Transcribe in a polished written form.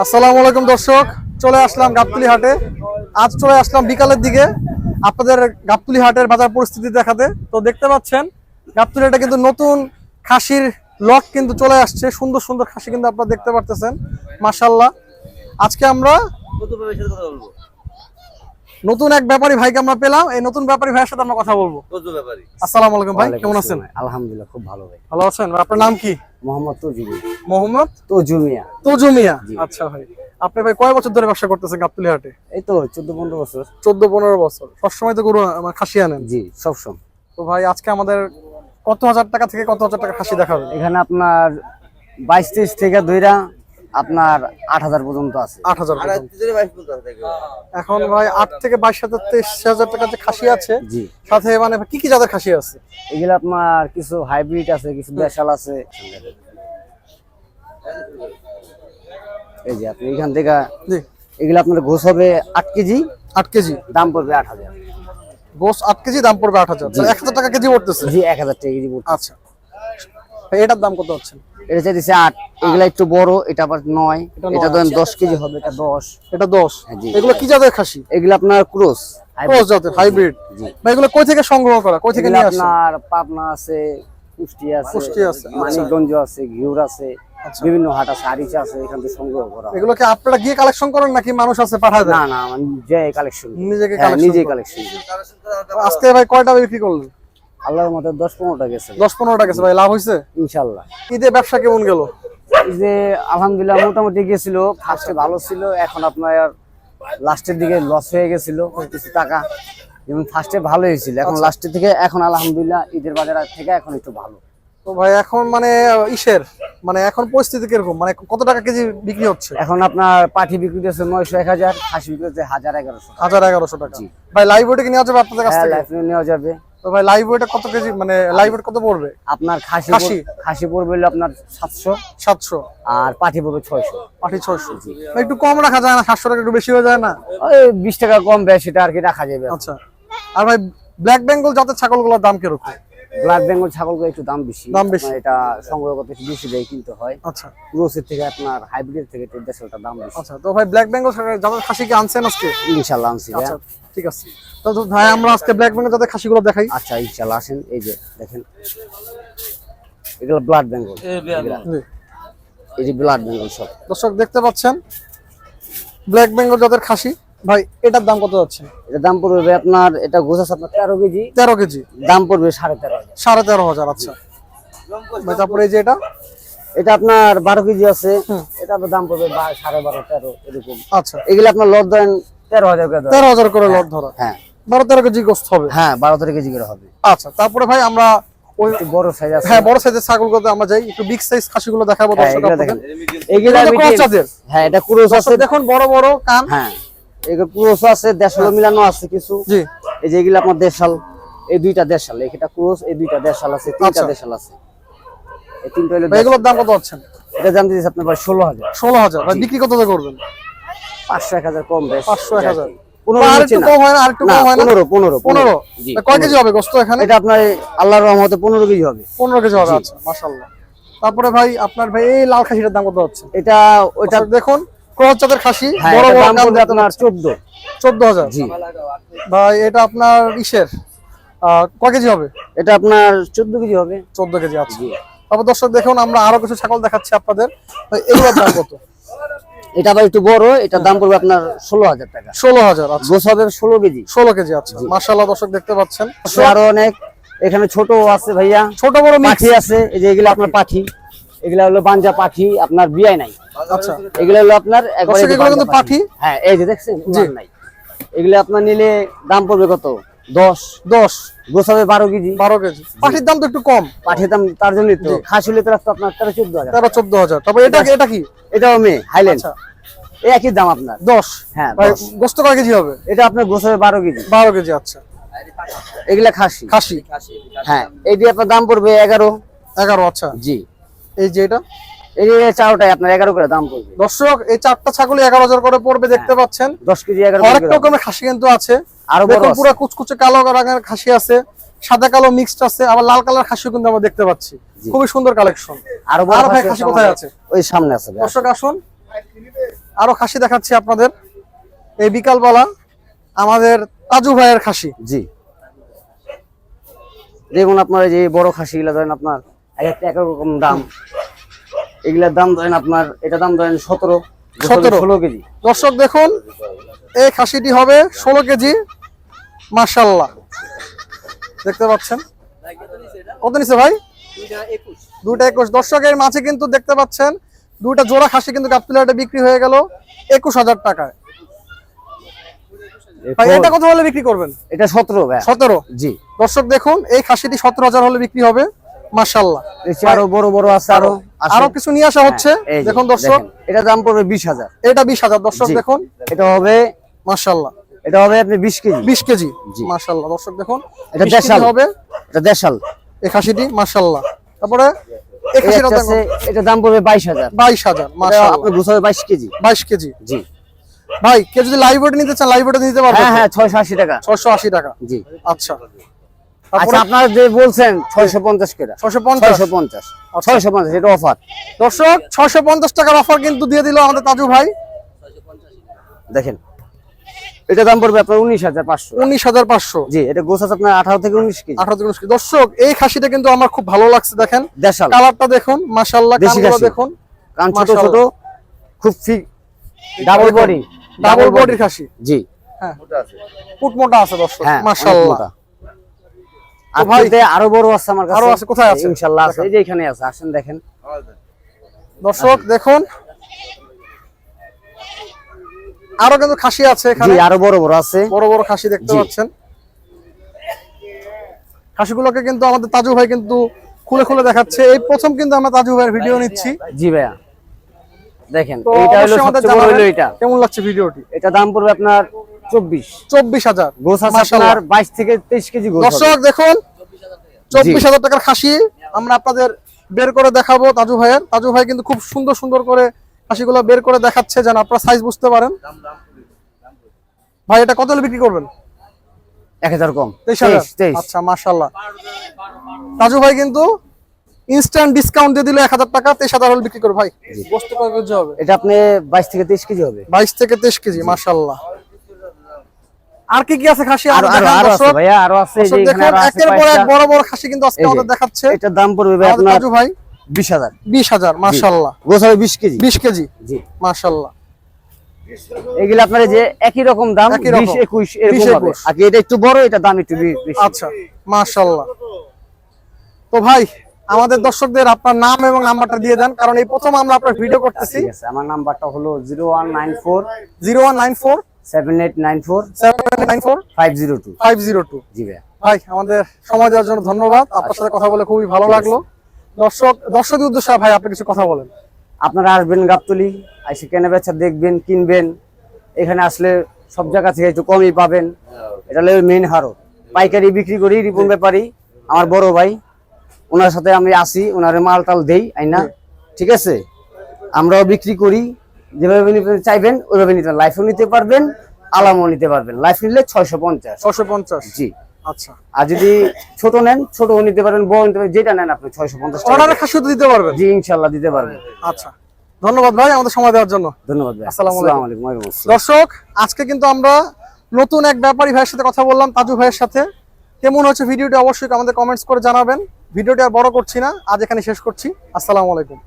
আসসালামু আলাইকুম দর্শক, চলে আসলাম গাবতলী হাটে। আজ চলে আসলাম বিকালের দিকে আপনাদের গাবতলী হাটের বাজার পরিস্থিতি দেখাতে। তো দেখতে পাচ্ছেন গাবতলী হাটে কিন্তু নতুন খাসির লট কিন্তু চলে আসছে। সুন্দর সুন্দর খাসি কিন্তু আপনারা দেখতে পারতেছেন, মাশাআল্লাহ। আজকে আমরা নতুন এক ব্যাপারী ভাইকে আমরা পেলাম। এই নতুন ব্যাপারী ভাইয়ের সাথে আমরা কথা বলবো। আসসালামু আলাইকুম ভাই, কেমন আছেন? আলহামদুলিল্লাহ, খুব ভালো ভাই। ভালো আছেন? আপনার নাম কি? মোহাম্মদ তজুমিয়া। মোহাম্মদ তজুমিয়া। তজুমিয়া, আচ্ছা ভাই। আপনি ভাই কয় বছর ধরে ব্যবসা করতেছেন গাবতলী হাটে? এই তো 14-15 বছর। 14-15 বছর। সবসময় তো গরু খাসি আনেন? জি, সবসময়। তো ভাই আজকে আমাদের কত হাজার টাকা থেকে কত হাজার টাকা খাসি দেখাবেন? এখানে আপনার 22-23 থেকে ধইরা আপনার 8,000 পর্যন্ত আছে। 8,000 এখন ভাই 8 থেকে 22,000 23,000 টাকা যে খাসি আছে, জি, সাথে মানে কি কি জাতের খাসি আছে? এগুলো আপনার কিছু হাইব্রিড আছে, কিছু দেশাল আছে। এই যে আপনি এখান থেকে জি, এগুলো আপনার গোস হবে 8 কেজি। 8 কেজি দাম পড়বে 8,000। গোস 8 কেজি দাম পড়বে 8,000। 1000 টাকা কেজি পড়তেছে? জি, 1000 টাকা কেজি পড়বে। আচ্ছা, এটার দাম কত হচ্ছে? এটা চাইতেছে 8। এগুলা একটু বড়, এটা আবার 9। এটা ধরেন 10 কেজি হবে, এটা 10। এটা 10। জি। এগুলো কি জাতের খাসি? এগুলো আপনার ক্রস জাতের হাইব্রিড। জি। ভাই এগুলো কই থেকে সংগ্রহ করা, কই থেকে নিয়ে আসেন? আপনার পাবনা আছে, কুষ্টিয়া আছে, মানিকগঞ্জ আছে, ঘিউর আছে, বিভিন্ন হাট আছে, আরিচা আছে, এখান থেকে সংগ্রহ করা। এগুলো কি আপনারা গিয়ে কালেকশন করেন নাকি মানুষ আছে পাঠায় দেন? না না, আমি নিজে কালেকশন, নিজে কালেকশন। আজকে ভাই কয়টা বিক্রি করলেন? আল্লাহর মতে 10-15টা গেছে। 10-15টা গেছে। ভাই লাভ হইছে ইনশাআল্লাহ। ঈদে ব্যবসা কেমন গেল? এই যে আলহামদুলিল্লাহ মোটামুটি গেছিল। ফার্স্টে ভালো ছিল, এখন আপনার লাস্টের দিকে লস হয়ে গেছিল কিছু টাকা। যেমন ফার্স্টে ভালো হয়েছিল, এখন লাস্টের থেকে এখন আলহামদুলিল্লাহ ঈদের বাজার থেকে এখন একটু ভালো। তো ভাই এখন মানে মানে এখন পরিস্থিতি কিরকম, মানে কত টাকা কেজি বিক্রি হচ্ছে? এখন আপনার পাঠি বিক্রি হচ্ছে 900-1000, খাসি বিক্রি হচ্ছে 1000-1100। 1100 টাকা। ভাই লাইভ ওয়েটে কি নেওয়া যাবে আপনাদের কাছ হ্যাঁ, থেকে? লাইফ নেওয়া যাবে। তো ভাই লাইভ ওয়েটে কত কেজি, মানে লাইভ ওয়েট কত পড়বে? আপনার খাসি পড়বে হলো আপনার 700 আর পাঠি পড়বে 600। পাঠি 600। ভাই একটু কম রাখা যায় না? 700 টাকা একটু বেশি হয়ে যায় না? ওই 20 টাকা কম বেশি সেটা আর কি রাখা যাবে। আচ্ছা। আর ভাই ব্ল্যাক বেঙ্গল জাতের ছাগলগুলোর দাম কিরকম? ব্ল্যাক বেঙ্গল ছাগলগুলো একটু দাম বেশি। এটা সংগ্রহ করতে একটু বেশি দেয় কিনতে হয়। আচ্ছা। ক্রসের থেকে আপনার হাইব্রিডের থেকে দেশালটা দাম বেশি। আচ্ছা। তো ভাই ব্ল্যাক বেঙ্গল জাতের খাসি কি আনছেন আজকে? ইনশাআল্লাহ আনছি। আচ্ছা, ঠিক আছে। তো ভাই আমরা আজকে ব্ল্যাক বেঙ্গল জাতের খাসিগুলো দেখাই। আচ্ছা, ইনশাআল্লাহ আসেন। এই যে দেখেন, এগুলো ব্লাড বেঙ্গল। এই যে ব্লাড বেঙ্গল সব দর্শক দেখতে পাচ্ছেন ব্ল্যাক বেঙ্গল জাতের খাসি। ভাই এটার দাম কত যাচ্ছে? এটা দাম পড়বে আপনার, এটা গোছ আছে আপনার 13 কেজি। 13 কেজি দাম পড়বে 13,500। 13,500। আচ্ছা ভাই, তারপরে এই যে এটা আপনার 12 কেজি আছে, এটা আপনার দাম পড়বে 12.5-13 এরকম। আচ্ছা, এগুলো আপনার লট ধরেন 13,000 করে। 13,000 করে লট ধরা? হ্যাঁ, 12-13 কেজি গোস্ত হবে। হ্যাঁ, 12-13 কেজি করে হবে। আচ্ছা, তারপরে ভাই আমরা ওই বড় সাইজ আছে। হ্যাঁ, বড় সাইজের ছাগলগুলোতে আমরা যাই, একটু বিগ সাইজ খাসিগুলো দেখাবো দর্শক আপনাদের। এগুলা ক্রস জাতের। হ্যাঁ, এটা ক্রস আছে, দেখুন বড় বড় কান। হ্যাঁ, এগুলো ক্রস আছে, দেশাল মিলানো আছে কিছু। জি। এই যে এগুলো আপনার দেশাল, এই দুইটা দেশাল, এটা ক্রস, এই দুইটা দেশাল আছে, তিনটা দেশাল আছে। এই তিনটা হলো। এগুলোর দাম কত হচ্ছে? এটা দাম দিয়েছে আপনার 16,000। 16,000। ভাই বিক্রি কত করে করবেন? 500-1000 কম বেশ। 500-1000। 15 কম হয় না? আর একটু কম হয় না? 15। জি। কয় কেজি হবে গোস্ত এখানে? এটা আপনার আল্লাহর রহমতে 15 কেজি হবে। 15 কেজি হবে। আচ্ছা, মাশাআল্লাহ। তারপরে ভাই আপনার ভাই এই লাল খাসিটার দাম কত হচ্ছে? এটা ওইটা দেখুন ক্রস জাতের খাসি, বড় বড় দাম পড়বে আপনার 14,000। জি। ভাই এটা আপনার কয় কেজি হবে? এটা আপনার 14 কেজি হবে। 14 কেজি। আচ্ছা। তারপর দর্শক দেখুন আমরা আরো কিছু ছাগল দেখাচ্ছি আপনাদের। এগুলোর দাম কত? এটা আবার একটু বড়, এটা দাম পড়বে আপনার 16,000 টাকা। 16,000। আচ্ছা, গোছ হবে 16 কেজি। 16 কেজি। আচ্ছা, মাশাআল্লাহ। দর্শক দেখতে পাচ্ছেন আরো অনেক এখানে ছোট আছে ভাইয়া, ছোট বড় পাঠি আছে। এই যে এগুলো আপনার পাঠি, এগুলা হলো বাঞ্জা পাঠি, আপনার বিয়াই নাই। আচ্ছা, এগুলো হলো আপনার একবারে এগুলো কিন্তু পাঠি। হ্যাঁ, এই যে দেখছেন উড়ান নাই। এগুলো আপনার নিলে দাম পড়বে কত? 10 গোছ হবে 12 কেজি। 12 কেজি। পাঠির দাম তো একটু কম। পাঠির দাম তার জন্য তো খাসি হলে তো আপনার 13-14,000। 13-14,000। তারপর এটা কি? এটাও মে হাইল্যান্ড। আচ্ছা, এই একই দাম আপনার 10। হ্যাঁ, ভাই গোস্ত কয় কেজি হবে? এটা আপনার গোছ হবে 12 কেজি। 12 কেজি। আচ্ছা, এগুলা খাসি। হ্যাঁ, এই দিয়ে আপনার দাম পড়বে 11। আচ্ছা। জি। এই যে এটা, এই যে চারটায় আপনার 11 করে দাম পড়বে। দর্শক এই চারটা ছাগলই 11,000 করে পড়বে। দেখতে পাচ্ছেন 10 কেজি 11 অনেক রকমের খাসি কিন্তু আছে। আরো বড় পুরো কুচকুচে কালো রঙের খাসি আছে, সাদা কালো মিক্সড আছে, আবার লাল কালার খাসিও কিন্তু আমরা দেখতে পাচ্ছি। খুবই সুন্দর কালেকশন। আরো বড় খাসি কোথায় আছে? ওই সামনে আছে। দর্শক আসুন। আরো খাসি দেখাচ্ছি আপনাদের এই বিকালবেলা আমাদের তাজু ভাইয়ের খাসি। জি, দেখুন আপনার এই যে বড় খাসি গুলা ধরেন আপনার এক একটা এক রকম দাম। এগুলার দাম ধরেন আপনার, এটা দাম ধরেন 17 16 কেজি। দর্শক দেখুন এই খাসিটি হবে 16 কেজি। মাশাআল্লাহ, দেখতে পাচ্ছেন কত নিছে ভাই? 221। দর্শকের মাঝে কিন্তু দেখতে পাচ্ছেন দুইটা জোড়া খাসি কিন্তু গাবতলী হাটে বিক্রি হয়ে গেল 21,000 টাকায়। ভাই এটা কত হলে বিক্রি করবেন? এটা 17 ভাই। 17। জি, দর্শক দেখুন এই খাসিটি 17,000 হলে বিক্রি হবে। মাশাআল্লাহ, আরো বড় বড় আছে, আরো কিছু নিয়ে আসা হচ্ছে। দেখুন দর্শক, এটা দাম পড়বে 20,000। এটা 20,000। দর্শক দেখুন এটা হবে মাশাআল্লাহ, এটা হবে আপনি 20 কেজি। 20 কেজি। মাশাআল্লাহ, দর্শক দেখুন এটা দেশাল হবে, এটা দেশাল এই খাসিটি। মাশাআল্লাহ, তারপরে এই খাসিটার দাম এটা দাম পড়বে 22,000। 22,000। মাশাআল্লাহ, আপনি গুছাবে 22 কেজি। 22 কেজি। জি ভাই কেউ যদি লাইভ ওয়েট নিতে চান লাইভ ওয়েট নিতে পারবেন? হ্যাঁ হ্যাঁ, 680 টাকা। 680 টাকা। জি, আচ্ছা। আচ্ছা, আপনারা যে বলছেন 650 করে, 650 650 এটা অফার। দর্শক 650 টাকার অফার কিন্তু দিয়ে দিল আমাদের তাজু ভাই। দেখেন এটা দাম পড়বে আপনার 19,500। 19,500। জি, এটা গোছ আছে আপনার 18 থেকে 19 কেজি। 18 থেকে 19 কেজি। দর্শক এই খাসিটা কিন্তু আমার খুব ভালো লাগছে। দেখেন দেশাল কালারটা দেখুন, মাশাআল্লাহ, দেশি কানগুলো খাসি। দেখুন, কান ছোট ছোট, মাশাআল্লাহ। খুব ফিক, ডাবল বডি, ডাবল বডির খাসি। জি, হ্যাঁ, ফুট মোটা আছে দর্শক। হ্যাঁ মাশাআল্লাহ। আপনাদের আরো বড় আছে আমার কাছে। আরো আছে, কোথায় আছে? ইনশাআল্লাহ আছে, এই যে এখানে আছে, আসেন দেখেন। দর্শক দেখুন আরো কিন্তু খাসি আছে এখানে। জি, আরো বড় বড় আছে, বড় বড় খাসি দেখতে পাচ্ছেন। খাসিগুলোকে কিন্তু আমাদের তাজু ভাই কিন্তু খুলে খুলে দেখাচ্ছে। এই প্রথম কিন্তু আমরা তাজু ভাইয়ের ভিডিও নিচ্ছি। জি ভাইয়া, দেখেন তো এটা হলো অবশ্যই আমাদের সবচেয়ে বড় হলো জানাবেন এটা। কেমন লাগছে ভিডিওটি। এটা দাম পড়বে আপনার 24,000। গোছ আছে আপনার 22 থেকে 23 কেজি গোছ। দর্শক দেখুন 24,000 টাকার খাসি আমরা আপনাদের বের করে দেখাবো তাজু ভাইয়ের। তাজু ভাই কিন্তু খুব সুন্দর সুন্দর করে খাসিগুলো বের করে দেখাচ্ছে যেন আপনারা সাইজ বুঝতে পারেন। ভাই এটা কত হলে বিক্রি করবেন? 1000 কম, 23,000। আচ্ছা, মাশাআল্লাহ, তাজু ভাই কিন্তু ইনস্ট্যান্ট ডিসকাউন্ট দিয়ে দিল 1000 টাকা। 23,000 হলে বিক্রি করবে। ভাই বস্তু কয় কেজি হবে? এটা আপনি 22 থেকে 23 কেজি হবে। 22 থেকে 23 কেজি। মাশাআল্লাহ। আর কি কি আছে খাসি? আরো আছে ভাইয়া, আরো আছে, এই যে এখানে আরো আছে একের পর এক বড় বড় খাসি কিন্তু আজকে আমাদের দেখাচ্ছে। এটার দাম পড়বে ভাই আপনার তাজু ভাই 20,000। 20,000। মাশাআল্লাহ, গোছ হবে 20 কেজি। 20 কেজি। জি, মাশাআল্লাহ। এগুলা আপনার যে একই রকম দাম, 20 21 এরকম হবে। আর এটা একটু বড়, এটা দাম একটু বেশি। আচ্ছা, মাশাআল্লাহ। তো ভাই আমাদের দর্শকদের আপনার নাম এবং নাম্বারটা দিয়ে দেন, কারণ এই প্রথম আমরা আপনার ভিডিও করতেছি। ঠিক আছে, আমার নাম্বারটা হলো 0194 0194 7894 794 502 502। জি ভাই। ভাই আমাদের সময় দেওয়ার জন্য ধন্যবাদ। আপনার সাথে কথা বলে খুবই ভালো লাগলো। দর্শকদের উদ্দেশ্যে ভাই আপনি কিছু কথা বলেন। আপনারা আসবেন গাবতলী, এসে কেনা বেচা দেখবেন, কিনবেন। এখানে আসলে সব জায়গা থেকে একটু কমই পাবেন। এটা হলো মেইন হারো। পাইকারি বিক্রি করি, রিপন ব্যাপারী আমার বড় ভাই, ওনার সাথে আমি আসি, ওনারে মাল টাল দেই আইনা। ঠিক আছে, আমরাও বিক্রি করি। যেভাবে নিতে চাইবেন ওইভাবে নিতে, লাইফও নিতে পারবেন, আলামও নিতে পারবেন। লাইফ নিলে 650। 650। জি, আচ্ছা। আর যদি ছোট নেন, ছোটও নিতে পারবেন, বড় নিতে পারবেন, যেটা নেন আপনি 650 টাকা। অর্ডারের খাসি তো দিতে পারবেন? জি, ইনশাআল্লাহ দিতে পারবেন। আচ্ছা, ধন্যবাদ ভাই আমাদের সময় দেওয়ার জন্য। ধন্যবাদ ভাই। আসসালামু আলাইকুম। ওয়া আলাইকুম আসসালাম। দর্শক আজকে কিন্তু আমরা নতুন এক ব্যাপারী ভাইয়ের সাথে কথা বললাম, তাজু ভাইয়ের সাথে। কেমন হচ্ছে ভিডিওটি অবশ্যই আমাদের কমেন্টস করে জানাবেন। ভিডিওটি আর বড় করছি না, আজ এখানে শেষ করছি। আসসালামু আলাইকুম।